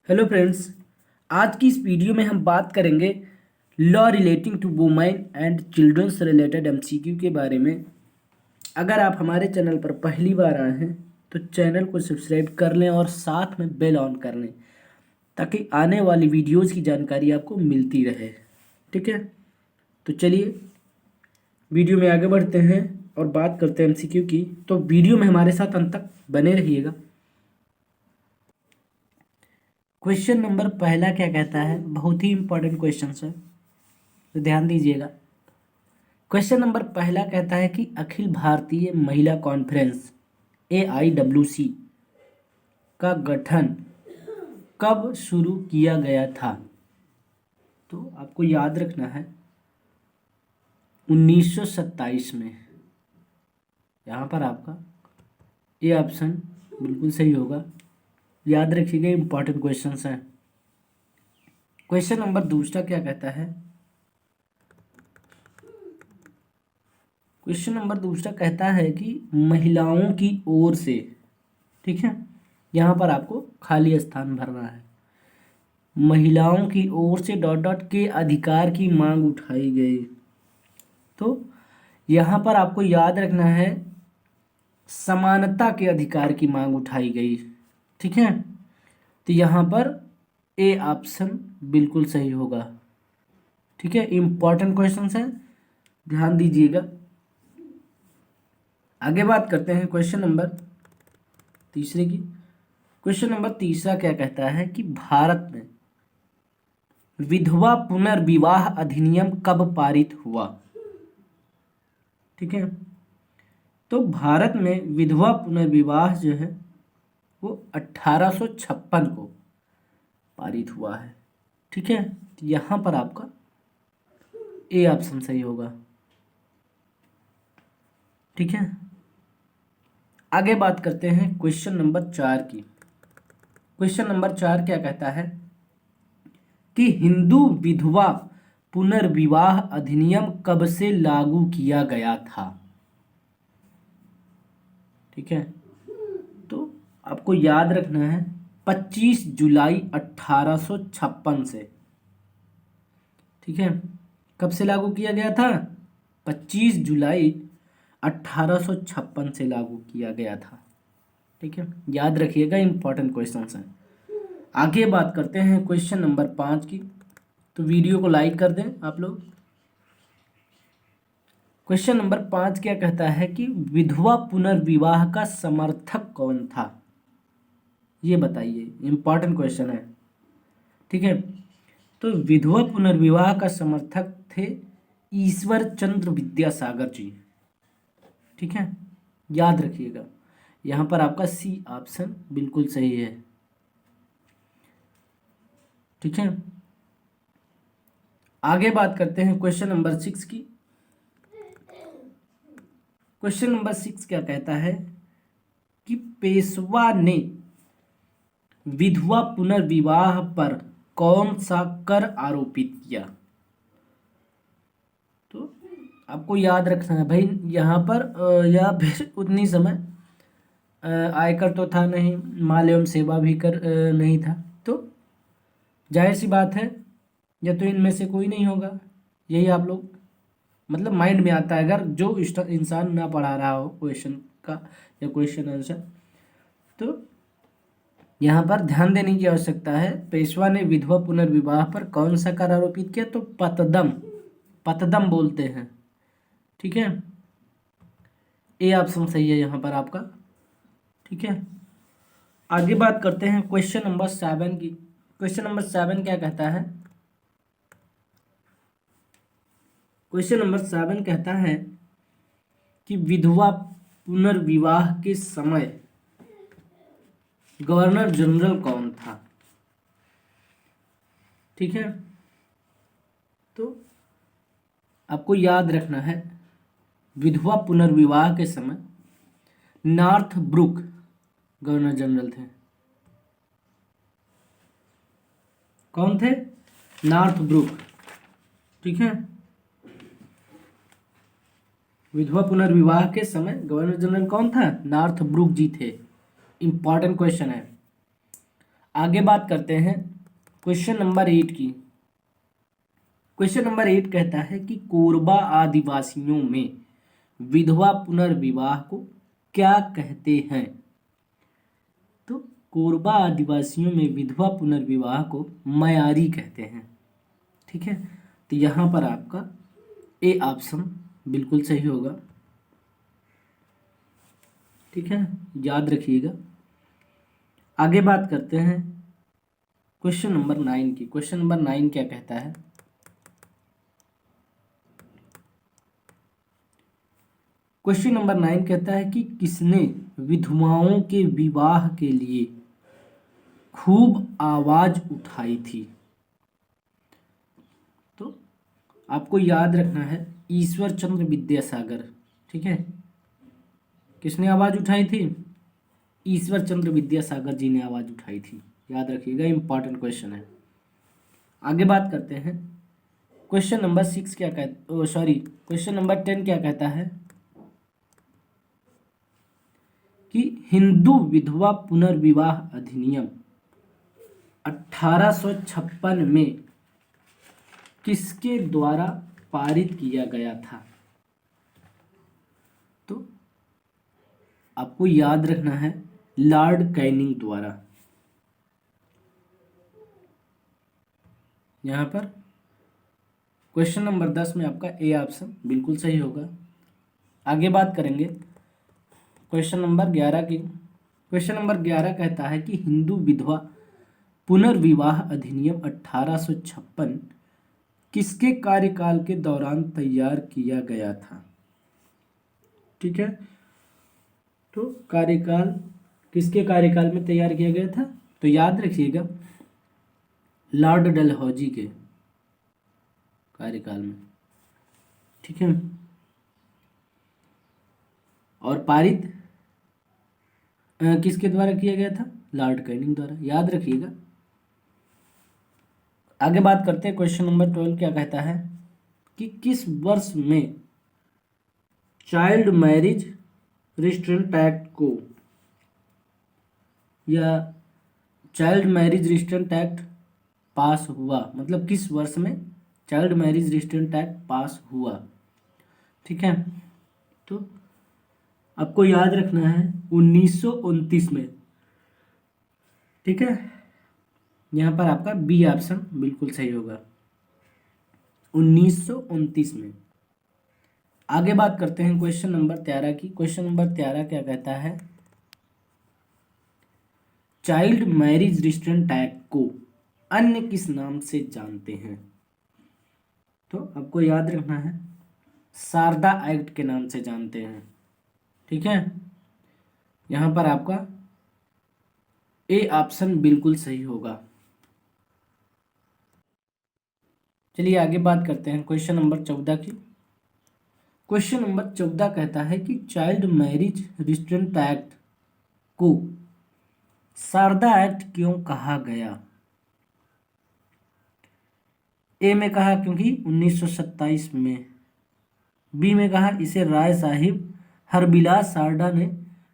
Hello friends. आज की इस वीडियो में हम बात करेंगे law relating to women and childrens related MCQ के बारे में। अगर आप हमारे चैनल पर पहली बार आए हैं तो चैनल को सब्सक्राइब कर लें और साथ में बेल ऑन कर लें ताकि आने वाली वीडियोस की जानकारी आपको मिलती रहे। ठीक है, तो चलिए वीडियो में आगे बढ़ते हैं और बात करते हैं एमसीक्यू की। तो वीडियो में हमारे साथ अंत तक बने रहिएगा। क्वेश्चन नंबर पहला क्या कहता है, बहुत ही इंपॉर्टेंट क्वेश्चन है, तो ध्यान दीजिएगा। क्वेश्चन नंबर पहला कहता है कि अखिल भारतीय महिला कॉन्फ्रेंस AIWC का गठन कब शुरू किया गया था। तो आपको याद रखना है 1927 में। यहाँ पर आपका ये ऑप्शन बिल्कुल सही होगा, याद रखिएगा, इंपॉर्टेंट क्वेश्चन हैं। क्वेश्चन नंबर दूसरा क्या कहता है, क्वेश्चन नंबर दूसरा कहता है कि महिलाओं की ओर से, ठीक है, यहाँ पर आपको खाली स्थान भरना है। महिलाओं की ओर से डॉट डॉट के अधिकार की मांग उठाई गई। तो यहाँ पर आपको याद रखना है समानता के अधिकार की मांग उठाई गई। ठीक है, तो यहाँ पर ए ऑप्शन बिल्कुल सही होगा। ठीक है, इंपॉर्टेंट क्वेश्चन है, ध्यान दीजिएगा। आगे बात करते हैं क्वेश्चन नंबर तीसरे की। क्वेश्चन नंबर तीसरा क्या कहता है कि भारत में विधवा पुनर्विवाह अधिनियम कब पारित हुआ। ठीक है, तो भारत में विधवा पुनर्विवाह जो है वो 1856 को पारित हुआ है। ठीक है, तो यहाँ पर आपका ए ऑप्शन सही होगा। ठीक है, आगे बात करते हैं क्वेश्चन नंबर 4 की। क्वेश्चन नंबर 4 क्या कहता है कि हिंदू विधवा पुनर्विवाह अधिनियम कब से लागू किया गया था। ठीक है, तो आपको याद रखना है 25 जुलाई 1856 से। ठीक है, कब से लागू किया गया था, 25 जुलाई 1856 से लागू किया गया था। ठीक है, याद रखिएगा, इंपॉर्टेंट क्वेश्चन हैं। आगे बात करते हैं क्वेश्चन नंबर 5 की। तो वीडियो को लाइक कर दें आप लोग। क्वेश्चन नंबर 5 क्या कहता है कि विधवा पुनर्विवाह का समर्थक कौन था, ये बताइए, इंपॉर्टेंट क्वेश्चन है। ठीक है, तो विधवा पुनर्विवाह का समर्थक थे ईश्वर चंद्र विद्यासागर जी। ठीक है, याद रखिएगा, यहाँ पर आपका सी ऑप्शन बिल्कुल सही है। ठीक है, आगे बात करते हैं क्वेश्चन नंबर 6 की। क्वेश्चन नंबर 6 क्या कहता है कि पेशवा ने विधवा पुनर्विवाह पर कौन सा कर आरोपित किया। तो आपको याद रखना है भाई, यहाँ पर या फिर उतनी समय आयकर तो था नहीं, माल एवं सेवा भी कर नहीं था, तो जाहिर सी बात है या तो इनमें से कोई नहीं होगा। यही आप लोग मतलब माइंड में आता है अगर जो इंसान ना पढ़ा रहा हो क्वेश्चन का या क्वेश्चन आंसर। तो यहाँ पर ध्यान देने की आवश्यकता है, पेशवा ने विधवा पुनर्विवाह पर कौन सा कर आरोपित किया, तो पतदम, पतदम बोलते हैं। ठीक है, ए ऑप्शन सही है यहाँ पर आपका। ठीक है, आगे बात करते हैं क्वेश्चन नंबर 7 की। क्वेश्चन नंबर 7 क्या कहता है, क्वेश्चन नंबर 7 कहता है कि विधवा पुनर्विवाह के समय गवर्नर जनरल कौन था। ठीक है, तो आपको याद रखना है विधवा पुनर्विवाह के समय नॉर्थ ब्रुक गवर्नर जनरल थे। कौन थे, नॉर्थ ब्रुक। ठीक है, विधवा पुनर्विवाह के समय गवर्नर जनरल कौन था, नॉर्थ ब्रुक जी थे। इंपॉर्टेंट क्वेश्चन है। आगे बात करते हैं क्वेश्चन नंबर 8 की। क्वेश्चन नंबर 8 कहता है कि कोरबा आदिवासियों में विधवा पुनर्विवाह को क्या कहते हैं। तो कोरबा आदिवासियों में विधवा पुनर्विवाह को मयारी कहते हैं। ठीक है, तो यहाँ पर आपका ए ऑप्शन बिल्कुल सही होगा। ठीक है, याद रखिएगा। आगे बात करते हैं क्वेश्चन नंबर 9 की। क्वेश्चन नंबर 9 क्या कहता है। क्वेश्चन नंबर 9 कहता है कि किसने विधवाओं के विवाह के लिए खूब आवाज उठाई थी। तो आपको याद रखना है ईश्वर चंद्र विद्यासागर। ठीक है, किसने आवाज उठाई थी? ईश्वर चंद्र विद्यासागर जी ने आवाज उठाई थी। याद रखिएगा, इंपॉर्टेंट क्वेश्चन है। आगे बात करते हैं क्वेश्चन नंबर 6 क्या कहता, सॉरी क्वेश्चन नंबर 10 क्या कहता है कि हिंदू विधवा पुनर्विवाह अधिनियम 1856 में किसके द्वारा पारित किया गया था। तो आपको याद रखना है लॉर्ड कैनिंग द्वारा। यहाँ पर क्वेश्चन नंबर 10 में आपका ए ऑप्शन बिल्कुल सही होगा। आगे बात करेंगे क्वेश्चन नंबर 11 की। क्वेश्चन नंबर 11 कहता है कि हिंदू विधवा पुनर्विवाह अधिनियम 1856 किसके कार्यकाल के दौरान तैयार किया गया था। ठीक है, तो कार्यकाल किसके कार्यकाल में तैयार किया गया था। तो याद रखिएगा लॉर्ड डलहौजी के कार्यकाल में। ठीक है, और पारित किसके द्वारा किया गया था? लॉर्ड कैनिंग द्वारा। याद रखिएगा। आगे बात करते हैं क्वेश्चन नंबर 12 क्या कहता है कि किस वर्ष में चाइल्ड मैरिज रिस्ट्रेंट एक्ट को या चाइल्ड मैरिज रिस्ट्रेंट एक्ट पास हुआ। मतलब किस वर्ष में चाइल्ड मैरिज रिस्ट्रेंट एक्ट पास हुआ। ठीक है, तो आपको याद रखना है 1929 में। ठीक है, यहाँ पर आपका बी ऑप्शन बिल्कुल सही होगा, 1929 में। आगे बात करते हैं क्वेश्चन नंबर 13 की। क्वेश्चन नंबर 13 क्या कहता है, चाइल्ड मैरिज रिस्ट्रेंट एक्ट को अन्य किस नाम से जानते हैं। तो आपको याद रखना है शारदा एक्ट के नाम से जानते हैं। ठीक है, यहाँ पर आपका ए ऑप्शन बिल्कुल सही होगा। चलिए आगे बात करते हैं क्वेश्चन नंबर 14 की। क्वेश्चन नंबर 14 कहता है कि चाइल्ड मैरिज रिस्ट्रेंट एक्ट को शारदा एक्ट क्यों कहा गया। ए में कहा क्योंकि 1927 में, बी में कहा इसे राय साहिब हरबिलास शारदा ने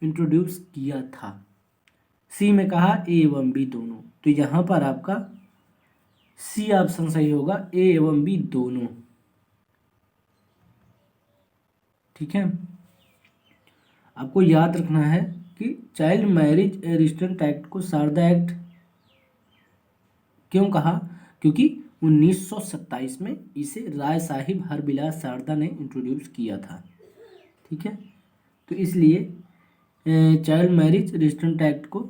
इंट्रोड्यूस किया था, सी में कहा ए एवं बी दोनों। तो यहाँ पर आपका सी ऑप्शन सही होगा, ए एवं बी दोनों। ठीक है, आपको याद रखना है कि चाइल्ड मैरिज रिस्ट्रेंट एक्ट को शारदा एक्ट क्यों कहा, क्योंकि 1927 में इसे राय साहिब हरबिलास शारदा ने इंट्रोड्यूस किया था। ठीक है, तो इसलिए चाइल्ड मैरिज रिस्ट्रेंट एक्ट को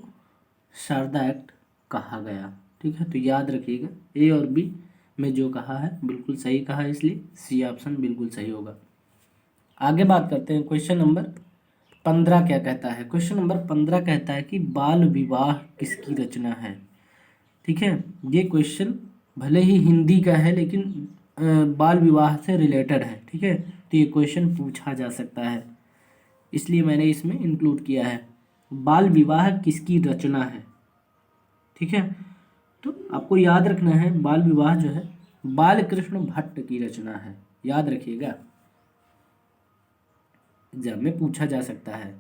शारदा एक्ट कहा गया। ठीक है, तो याद रखिएगा ए और बी में जो कहा है बिल्कुल सही कहा है, इसलिए सी ऑप्शन बिल्कुल सही होगा। आगे बात करते हैं क्वेश्चन नंबर 15 क्या कहता है। क्वेश्चन नंबर 15 कहता है कि बाल विवाह किसकी रचना है। ठीक है, ये क्वेश्चन भले ही हिंदी का है लेकिन बाल विवाह से रिलेटेड है। ठीक है, तो ये क्वेश्चन पूछा जा सकता है, इसलिए मैंने इसमें इंक्लूड किया है बाल विवाह किसकी रचना है। ठीक है, तो आपको याद रखना है बाल विवाह जो है बाल कृष्ण भट्ट की रचना है। याद रखिएगा, एग्जाम में पूछा जा सकता है।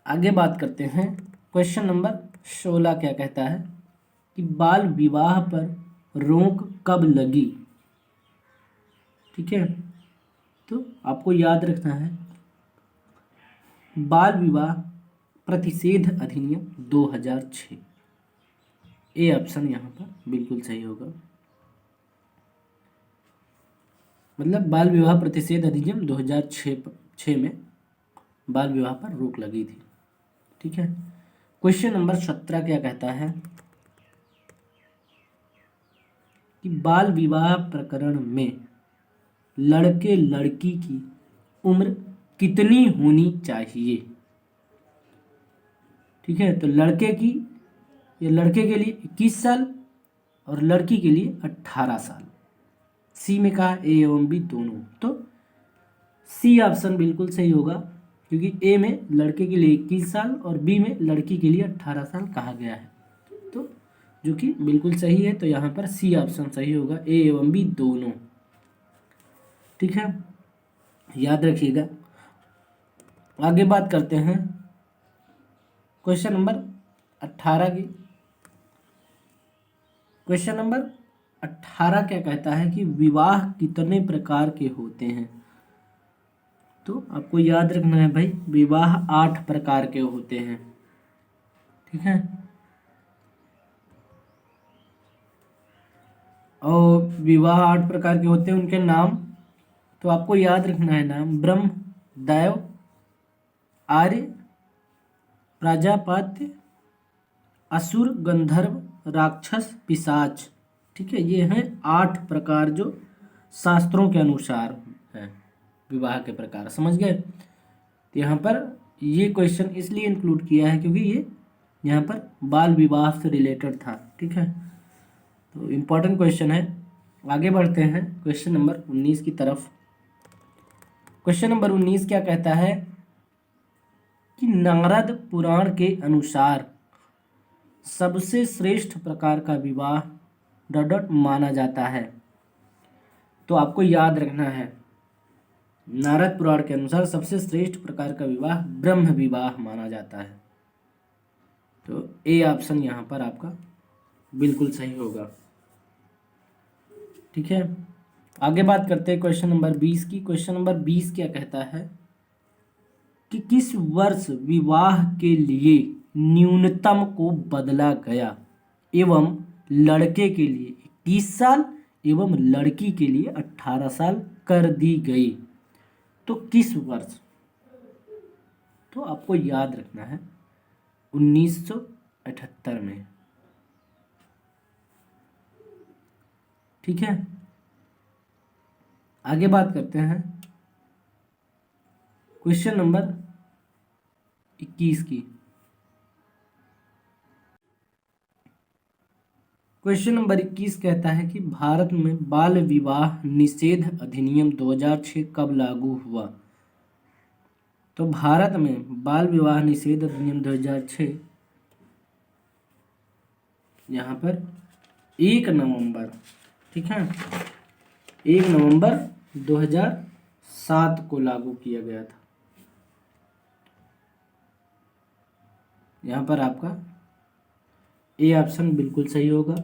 आगे बात करते हैं क्वेश्चन नंबर 16 क्या कहता है कि बाल विवाह पर रोक कब लगी। ठीक है, तो आपको याद रखना है बाल विवाह प्रतिषेध अधिनियम 2006। ए ऑप्शन यहाँ पर बिल्कुल सही होगा। मतलब बाल विवाह प्रतिषेध अधिनियम 2006 में बाल विवाह पर रोक लगी थी। ठीक है, क्वेश्चन नंबर 17 क्या कहता है कि बाल विवाह प्रकरण में लड़के लड़की की उम्र कितनी होनी चाहिए। ठीक है, तो लड़के के लिए 21 साल और लड़की के लिए 18 साल। सी में कहा ए एवं बी दोनों, तो सी ऑप्शन बिल्कुल सही होगा, क्योंकि ए में लड़के के लिए 21 साल और बी में लड़की के लिए 18 साल कहा गया है, तो जो कि बिल्कुल सही है। तो यहाँ पर सी ऑप्शन सही होगा, ए एवं बी दोनों। ठीक है, याद रखिएगा। आगे बात करते हैं क्वेश्चन नंबर 18 की। क्वेश्चन नंबर 18 क्या कहता है कि विवाह कितने प्रकार के होते हैं। तो आपको याद रखना है भाई, विवाह 8 प्रकार के होते हैं। ठीक है, और विवाह 8 प्रकार के होते हैं, उनके नाम तो आपको याद रखना है। नाम ब्रह्म, दैव, आर्य, प्रजापत्य, असुर, गंधर्व, राक्षस, पिशाच। ठीक है, ये हैं 8 प्रकार जो शास्त्रों के अनुसार हैं विवाह के प्रकार। समझ गए। तो यहाँ पर ये क्वेश्चन इसलिए इंक्लूड किया है क्योंकि ये यहाँ पर बाल विवाह से रिलेटेड था। ठीक है, तो इम्पोर्टेंट क्वेश्चन है। आगे बढ़ते हैं क्वेश्चन नंबर 19 की तरफ। क्वेश्चन नंबर 19 क्या कहता है कि नारद पुराण के अनुसार सबसे श्रेष्ठ प्रकार का विवाह डॉट माना जाता है। तो आपको याद रखना है, नारद पुराण के अनुसार सबसे श्रेष्ठ प्रकार का विवाह ब्रह्म विवाह माना जाता है। तो ए ऑप्शन यहाँ पर आपका बिल्कुल सही होगा। ठीक है, आगे बात करते हैं क्वेश्चन नंबर 20 की। क्वेश्चन नंबर 20 क्या कहता है कि किस वर्ष विवाह के लिए न्यूनतम को बदला गया एवं लड़के के लिए 21 साल एवं लड़की के लिए 18 साल कर दी गई। तो किस वर्ष, तो आपको याद रखना है 1978 में। ठीक है, आगे बात करते हैं क्वेश्चन नंबर 21 की। क्वेश्चन नंबर 21 कहता है कि भारत में बाल विवाह निषेध अधिनियम 2006 कब लागू हुआ। तो भारत में बाल विवाह निषेध अधिनियम 2006 यहाँ पर 1 नवंबर, ठीक है, 1 नवंबर 2007 को लागू किया गया था। यहाँ पर आपका ए ऑप्शन बिल्कुल सही होगा।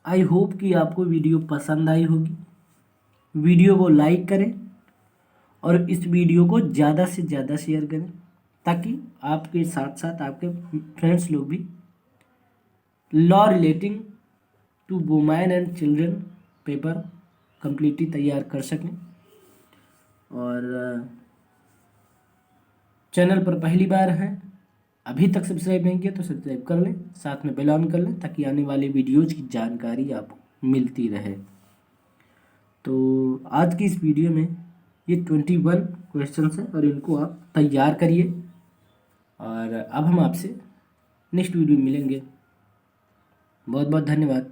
आई होप कि आपको वीडियो पसंद आई होगी। वीडियो को लाइक करें और इस वीडियो को ज़्यादा से ज़्यादा शेयर करें, ताकि आपके साथ साथ आपके फ्रेंड्स लोग भी law relating to women and children paper completely तैयार कर सकें। और चैनल पर पहली बार हैं, अभी तक सब्सक्राइब नहीं किया तो सब्सक्राइब कर लें, साथ में बेल ऑन कर लें, ताकि आने वाले वीडियोज़ की जानकारी आपको मिलती रहे। तो आज की इस वीडियो में ये 21 क्वेश्चंस हैं और इनको आप तैयार करिए। और अब हम आपसे नेक्स्ट वीडियो में मिलेंगे। बहुत बहुत धन्यवाद।